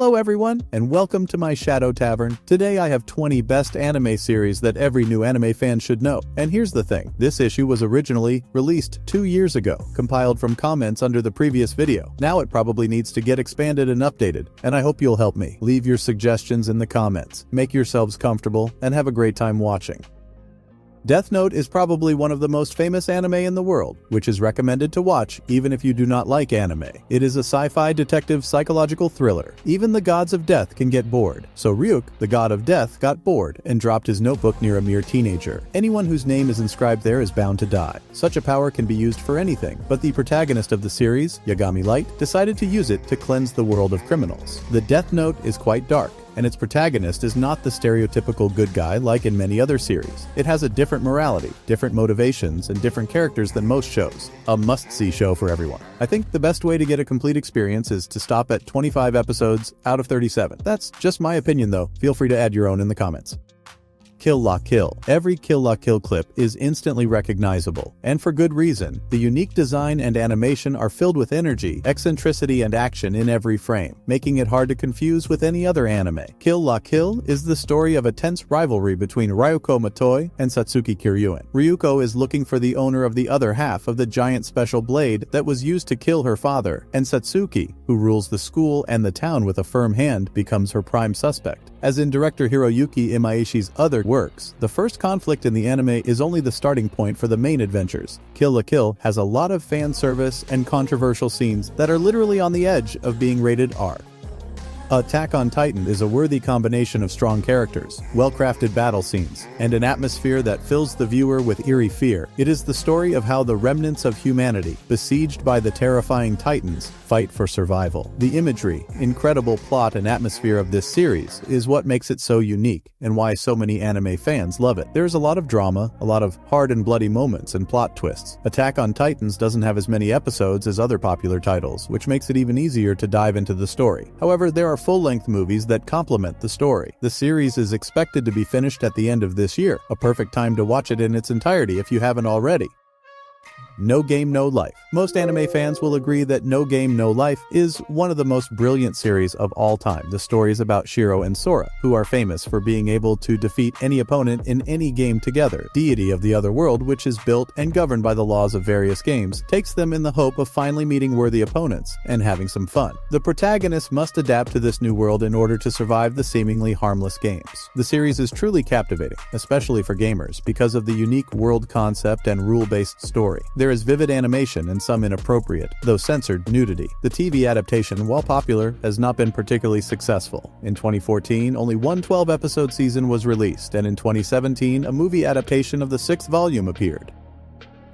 Hello everyone, and welcome to my Shadow Tavern. Today I have 20 best anime series that every new anime fan should know. And here's the thing, this issue was originally released 2 years ago, compiled from comments under the previous video. Now it probably needs to get expanded and updated, and I hope you'll help me. Leave your suggestions in the comments, make yourselves comfortable, and have a great time watching. Death Note is probably one of the most famous anime in the world, which is recommended to watch even if you do not like anime. It is a sci-fi detective psychological thriller. Even the gods of death can get bored. So Ryuk, the god of death, got bored and dropped his notebook near a mere teenager. Anyone whose name is inscribed there is bound to die. Such a power can be used for anything, but the protagonist of the series, Yagami Light, decided to use it to cleanse the world of criminals. The Death Note is quite dark, and its protagonist is not the stereotypical good guy like in many other series. It has a different morality, different motivations, and different characters than most shows. A must-see show for everyone. I think the best way to get a complete experience is to stop at 25 episodes out of 37. That's just my opinion though. Feel free to add your own in the comments. Kill La Kill. Every Kill La Kill clip is instantly recognizable, and for good reason. The unique design and animation are filled with energy, eccentricity, and action in every frame, making it hard to confuse with any other anime. Kill La Kill is the story of a tense rivalry between Ryuko Matoi and Satsuki Kiryuin. Ryuko is looking for the owner of the other half of the giant special blade that was used to kill her father, and Satsuki, who rules the school and the town with a firm hand, becomes her prime suspect. As in director Hiroyuki Imaishi's other works, the first conflict in the anime is only the starting point for the main adventures. Kill La Kill has a lot of fan service and controversial scenes that are literally on the edge of being rated R. Attack on Titan is a worthy combination of strong characters, well-crafted battle scenes, and an atmosphere that fills the viewer with eerie fear. It is the story of how the remnants of humanity, besieged by the terrifying Titans, fight for survival. The imagery, incredible plot, and atmosphere of this series is what makes it so unique, and why so many anime fans love it. There's a lot of drama, a lot of hard and bloody moments and plot twists. Attack on Titans doesn't have as many episodes as other popular titles, which makes it even easier to dive into the story. However, there are full-length movies that complement the story. The series is expected to be finished at the end of this year, a perfect time to watch it in its entirety if you haven't already. No Game No Life. Most anime fans will agree that No Game No Life is one of the most brilliant series of all time. The story is about Shiro and Sora, who are famous for being able to defeat any opponent in any game together. Deity of the other world, which is built and governed by the laws of various games, takes them in the hope of finally meeting worthy opponents and having some fun. The protagonist must adapt to this new world in order to survive the seemingly harmless games. The series is truly captivating, especially for gamers, because of the unique world concept and rule-based story. There is vivid animation and some inappropriate, though censored, nudity. The TV adaptation, while popular, has not been particularly successful. In 2014, only one 12-episode season was released, and in 2017, a movie adaptation of the 6th volume appeared.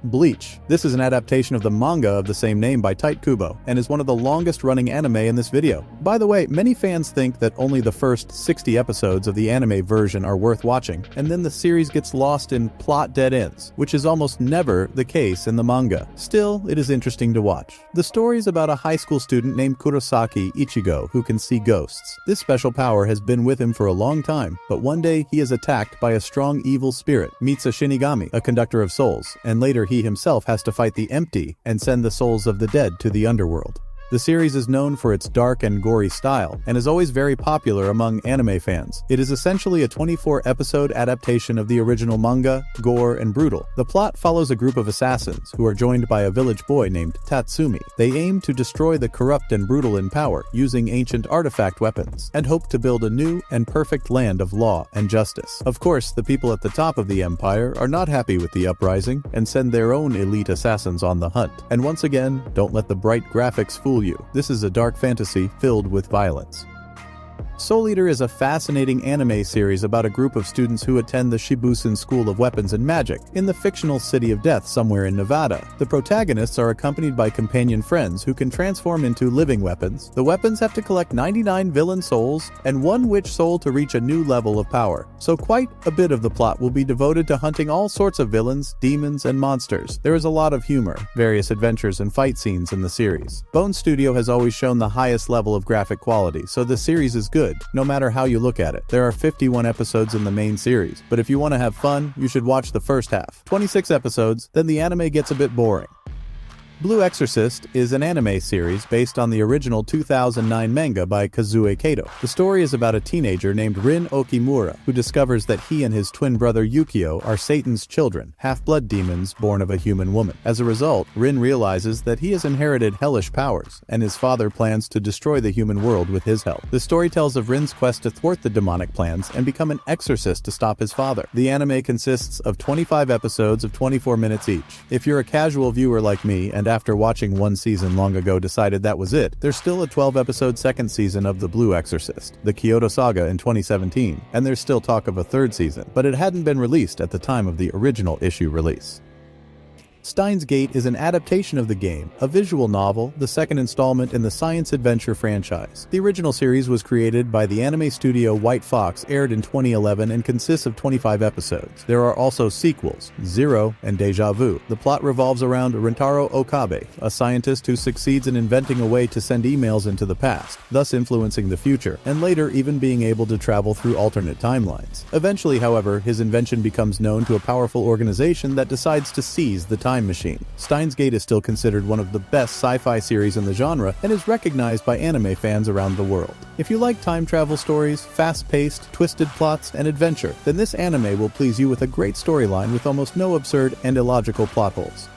Bleach. This is an adaptation of the manga of the same name by Tite Kubo, and is one of the longest running anime in this video. By the way, many fans think that only the first 60 episodes of the anime version are worth watching, and then the series gets lost in plot dead ends, which is almost never the case in the manga. Still, it is interesting to watch. The story is about a high school student named Kurosaki Ichigo who can see ghosts. This special power has been with him for a long time, but one day he is attacked by a strong evil spirit, meets a Shinigami, a conductor of souls, and later he himself has to fight the Empty and send the souls of the dead to the underworld. The series is known for its dark and gory style, and is always very popular among anime fans. It is essentially a 24-episode adaptation of the original manga, gore and brutal. The plot follows a group of assassins, who are joined by a village boy named Tatsumi. They aim to destroy the corrupt and brutal in power, using ancient artifact weapons, and hope to build a new and perfect land of law and justice. Of course, the people at the top of the empire are not happy with the uprising, and send their own elite assassins on the hunt. And once again, don't let the bright graphics fool you. This is a dark fantasy filled with violence. Soul Eater is a fascinating anime series about a group of students who attend the Shibusen School of Weapons and Magic in the fictional City of Death somewhere in Nevada. The protagonists are accompanied by companion friends who can transform into living weapons. The weapons have to collect 99 villain souls and 1 witch soul to reach a new level of power. So quite a bit of the plot will be devoted to hunting all sorts of villains, demons, and monsters. There is a lot of humor, various adventures and fight scenes in the series. Bone Studio has always shown the highest level of graphic quality, so the series is good, no matter how you look at it. There are 51 episodes in the main series, but if you want to have fun, you should watch the first half. 26 episodes, then the anime gets a bit boring. Blue Exorcist is an anime series based on the original 2009 manga by Kazue Kato. The story is about a teenager named Rin Okimura who discovers that he and his twin brother Yukio are Satan's children, half-blood demons born of a human woman. As a result, Rin realizes that he has inherited hellish powers, and his father plans to destroy the human world with his help. The story tells of Rin's quest to thwart the demonic plans and become an exorcist to stop his father. The anime consists of 25 episodes of 24 minutes each. If you're a casual viewer like me and after watching one season long ago decided that was it, there's still a 12-episode second season of The Blue Exorcist, the Kyoto Saga in 2017, and there's still talk of a third season, but it hadn't been released at the time of the original issue release. Steins Gate is an adaptation of the game, a visual novel, the second installment in the science adventure franchise. The original series was created by the anime studio White Fox, aired in 2011, and consists of 25 episodes. There are also sequels, Zero and Deja Vu. The plot revolves around Rintaro Okabe, a scientist who succeeds in inventing a way to send emails into the past, thus influencing the future, and later even being able to travel through alternate timelines. Eventually, however, his invention becomes known to a powerful organization that decides to seize the time machine. Steins Gate is still considered one of the best sci-fi series in the genre and is recognized by anime fans around the world. If you like time travel stories, fast-paced, twisted plots, and adventure, then this anime will please you with a great storyline with almost no absurd and illogical plot holes.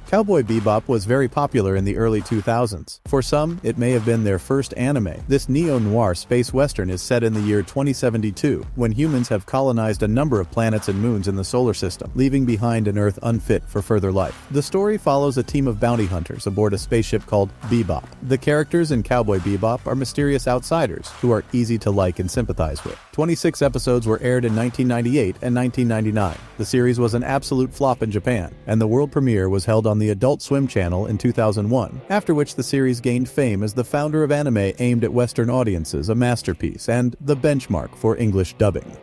Cowboy Bebop was very popular in the early 2000s. For some, it may have been their first anime. This neo-noir space western is set in the year 2072, when humans have colonized a number of planets and moons in the solar system, leaving behind an Earth unfit for further life. The story follows a team of bounty hunters aboard a spaceship called Bebop. The characters in Cowboy Bebop are mysterious outsiders who are easy to like and sympathize with. 26 episodes were aired in 1998 and 1999. The series was an absolute flop in Japan, and the world premiere was held on the Adult Swim channel in 2001, after which the series gained fame as the founder of anime aimed at Western audiences, a masterpiece, and the benchmark for English dubbing.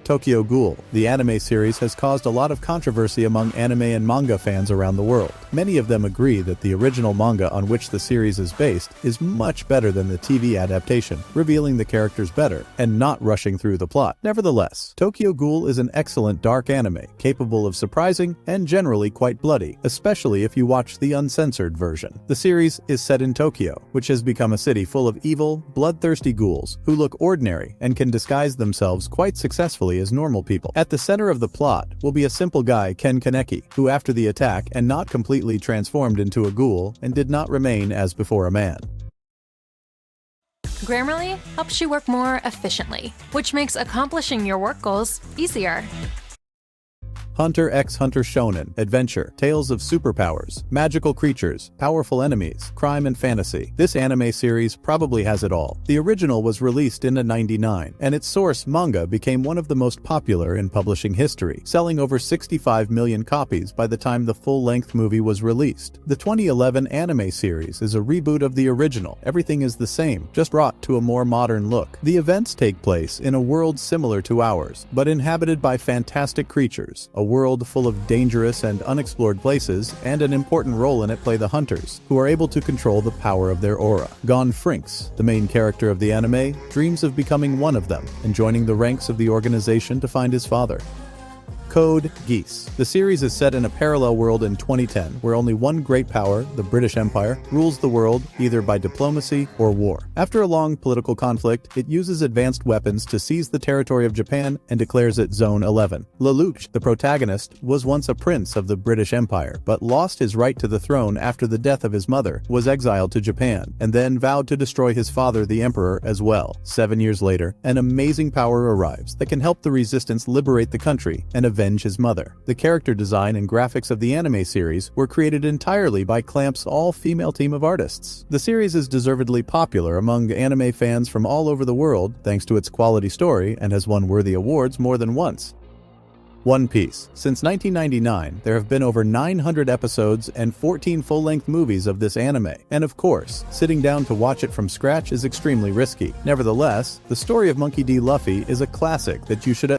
Tokyo Ghoul. The anime series has caused a lot of controversy among anime and manga fans around the world. Many of them agree that the original manga on which the series is based is much better than the TV adaptation, revealing the characters better and not rushing through the plot. Nevertheless, Tokyo Ghoul is an excellent dark anime, capable of surprising and generally quite bloody, especially if you watch the uncensored version. The series is set in Tokyo, which has become a city full of evil, bloodthirsty ghouls who look ordinary and can disguise themselves quite successfully as normal people. At the center of the plot will be a simple guy, Ken Kaneki, who after the attack and not completely transformed into a ghoul and did not remain as before a man. Grammarly helps you work more efficiently, which makes accomplishing your work goals easier. Hunter x Hunter Shonen, adventure, tales of superpowers, magical creatures, powerful enemies, crime and fantasy. This anime series probably has it all. The original was released in '99, and its source manga became one of the most popular in publishing history, selling over 65 million copies by the time the full-length movie was released. The 2011 anime series is a reboot of the original. Everything is the same, just brought to a more modern look. The events take place in a world similar to ours, but inhabited by fantastic creatures, a world full of dangerous and unexplored places, and an important role in it play the hunters, who are able to control the power of their aura. Gon Frinks, the main character of the anime, dreams of becoming one of them and joining the ranks of the organization to find his father. Code Geass. The series is set in a parallel world in 2010, where only one great power, the British Empire, rules the world either by diplomacy or war. After a long political conflict, it uses advanced weapons to seize the territory of Japan and declares it Zone 11. Lelouch, the protagonist, was once a prince of the British Empire, but lost his right to the throne after the death of his mother, was exiled to Japan, and then vowed to destroy his father, the Emperor, as well. 7 years later, an amazing power arrives that can help the resistance liberate the country and avenge his mother. The character design and graphics of the anime series were created entirely by Clamp's all-female team of artists. The series is deservedly popular among anime fans from all over the world thanks to its quality story and has won worthy awards more than once. One Piece. Since 1999, there have been over 900 episodes and 14 full-length movies of this anime, and of course, sitting down to watch it from scratch is extremely risky. Nevertheless, the story of Monkey D. Luffy is a classic that you should